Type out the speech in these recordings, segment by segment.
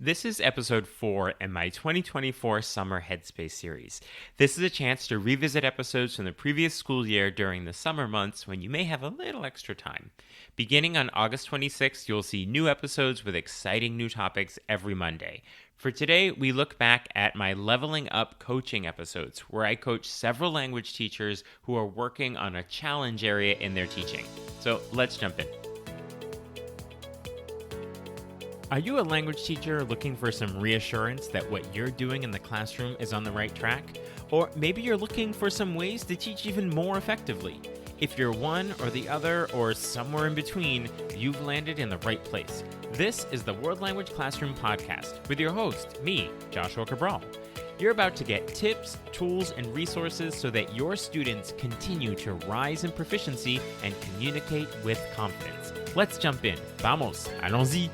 This is episode 4 in my 2024 Summer Headspace series. This is a chance to revisit episodes from the previous school year during the summer months when you may have a little extra time. Beginning on August 26th, you'll see new episodes with exciting new topics every Monday. For today, we look back at my Leveling Up coaching episodes, where I coach several language teachers who are working on a challenge area in their teaching. So let's jump in. Are you a language teacher looking for some reassurance that what you're doing in the classroom is on the right track? Or maybe you're looking for some ways to teach even more effectively. If you're one or the other or somewhere in between, you've landed in the right place. This is the World Language Classroom Podcast with your host, me, Joshua Cabral. You're about to get tips, tools, and resources so that your students continue to rise in proficiency and communicate with confidence. Let's jump in. Vamos, allons-y.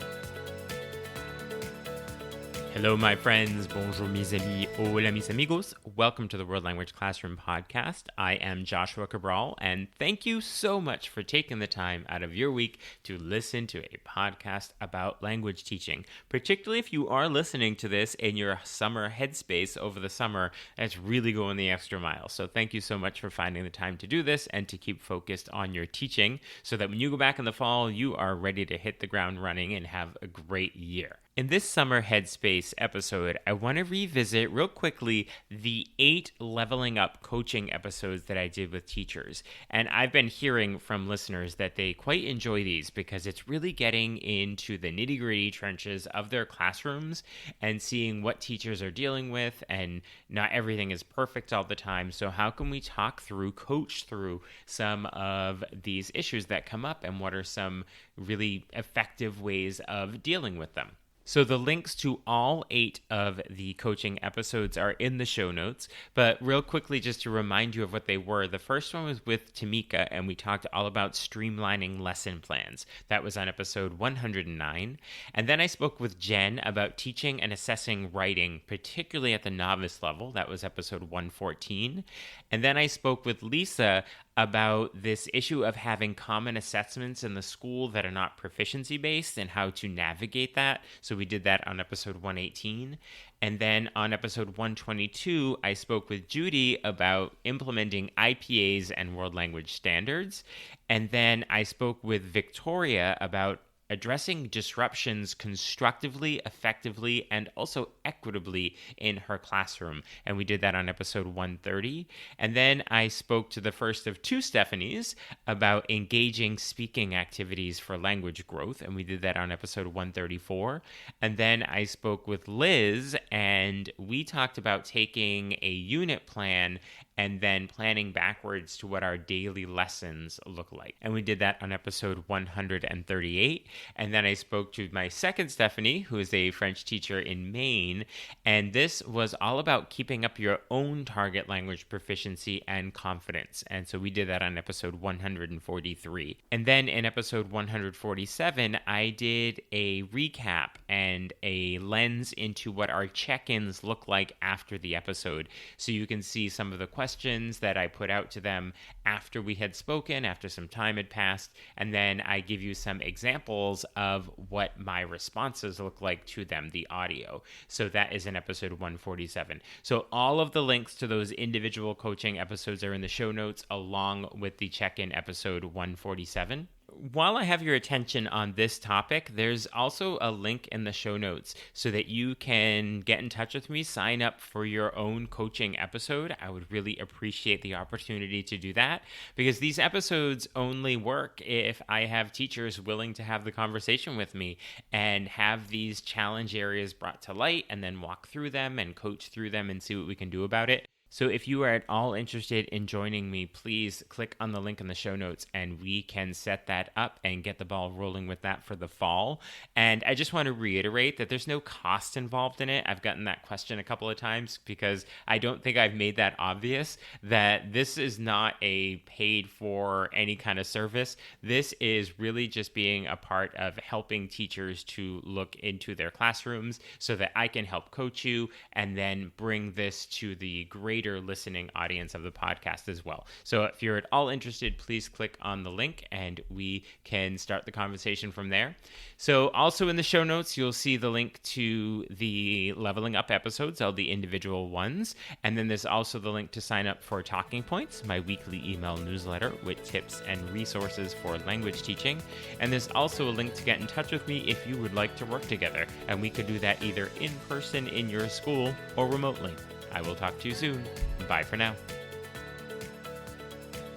Hello, my friends. Bonjour, mes amis. Hola, mis amigos. Welcome to the World Language Classroom Podcast. I am Joshua Cabral, and thank you so much for taking the time out of your week to listen to a podcast about language teaching, particularly if you are listening to this in your summer headspace over the summer. That's really going the extra mile. So thank you so much for finding the time to do this and to keep focused on your teaching so that when you go back in the fall, you are ready to hit the ground running and have a great year. In this summer Headspace episode, I want to revisit real quickly the 8 leveling up coaching episodes that I did with teachers. And I've been hearing from listeners that they quite enjoy these because it's really getting into the nitty-gritty trenches of their classrooms and seeing what teachers are dealing with, and not everything is perfect all the time. So how can we coach through some of these issues that come up, and what are some really effective ways of dealing with them? So the links to all 8 of the coaching episodes are in the show notes, but real quickly, just to remind you of what they were, the first one was with Tamika, and we talked all about streamlining lesson plans. That was on episode 109. And then I spoke with Jen about teaching and assessing writing, particularly at the novice level. That was episode 114. And then I spoke with Lisa about this issue of having common assessments in the school that are not proficiency-based and how to navigate that. So we did that on episode 118. And then on episode 122, I spoke with Judy about implementing IPAs and world language standards. And then I spoke with Victoria about addressing disruptions constructively, effectively, and also equitably in her classroom. And we did that on episode 130. And then I spoke to the first of 2 Stephanies about engaging speaking activities for language growth. And we did that on episode 134. And then I spoke with Liz, and we talked about taking a unit plan and then planning backwards to what our daily lessons look like. And we did that on episode 138. And then I spoke to my second Stephanie, who is a French teacher in Maine. And this was all about keeping up your own target language proficiency and confidence. And so we did that on episode 143. And then in episode 147, I did a recap and a lens into what our check-ins look like after the episode. So you can see some of the questions that I put out to them after we had spoken, after some time had passed, and then I give you some examples of what my responses look like to them, the audio. So that is in episode 147. So all of the links to those individual coaching episodes are in the show notes, along with the check-in episode 147. While I have your attention on this topic, there's also a link in the show notes so that you can get in touch with me, sign up for your own coaching episode. I would really appreciate the opportunity to do that, because these episodes only work if I have teachers willing to have the conversation with me and have these challenge areas brought to light, and then walk through them and coach through them and see what we can do about it. So if you are at all interested in joining me, please click on the link in the show notes and we can set that up and get the ball rolling with that for the fall. And I just want to reiterate that there's no cost involved in it. I've gotten that question a couple of times because I don't think I've made that obvious, that this is not a paid for any kind of service. This is really just being a part of helping teachers to look into their classrooms so that I can help coach you and then bring this to the greater greater listening audience of the podcast as well. So if you're at all interested, please click on the link and we can start the conversation from there. So also in the show notes, you'll see the link to the Leveling Up episodes, all the individual ones. And then there's also the link to sign up for Talking Points, my weekly email newsletter with tips and resources for language teaching. And there's also a link to get in touch with me if you would like to work together. And we could do that either in person in your school or remotely. I will talk to you soon. Bye for now.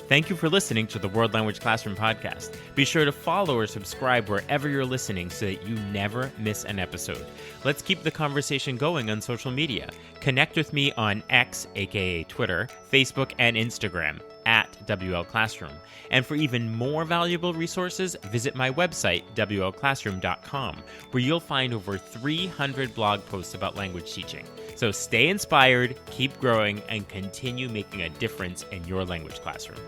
Thank you for listening to the World Language Classroom podcast. Be sure to follow or subscribe wherever you're listening so that you never miss an episode. Let's keep the conversation going on social media. Connect with me on X, aka Twitter, Facebook, and Instagram at WL Classroom. And for even more valuable resources, visit my website, WLClassroom.com, where you'll find over 300 blog posts about language teaching. So stay inspired, keep growing, and continue making a difference in your language classroom.